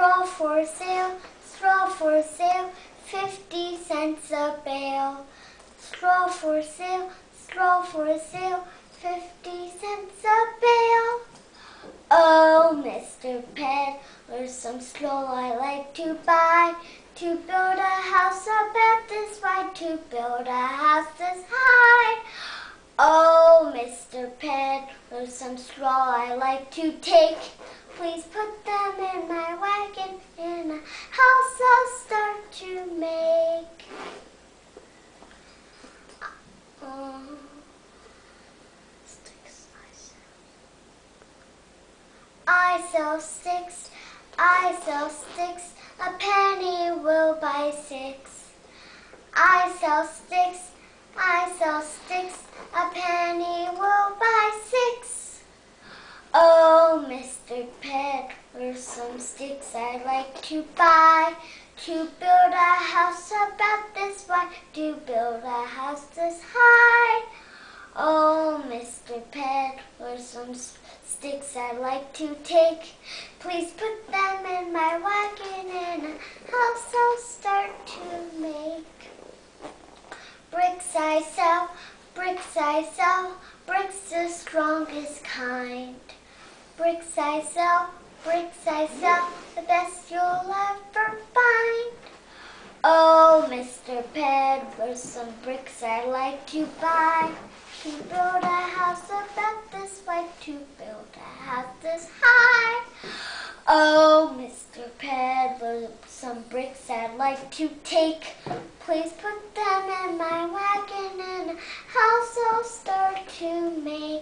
straw for sale, 50 cents a bale. Straw for sale, 50 cents a bale. Oh, Mr. Peddler, some straw I like to buy, to build a house about this wide, to build a house this high. Oh, Mr. Peddler, some straw I like to take, please put them in my wagon, in a house I'll start to make. I sell sticks, a penny will buy 6. I sell sticks, a penny will buy 6. Oh, Mr. Peddler, some sticks I'd like to buy, to build a house about this wide, to build a house this high. Oh, Mr. Peddler, some sticks I'd like to take, please put them in my wagon, and a house I'll start to make. Bricks I sell, bricks the strongest kind. Bricks I sell, the best you'll ever find. Oh, Mr. Peddler, some bricks I'd like to buy, to build a house about this wide, to build a house this high. Oh, Mr. Peddler, some bricks I'd like to take, please put them in my wagon, and a house I'll start to make.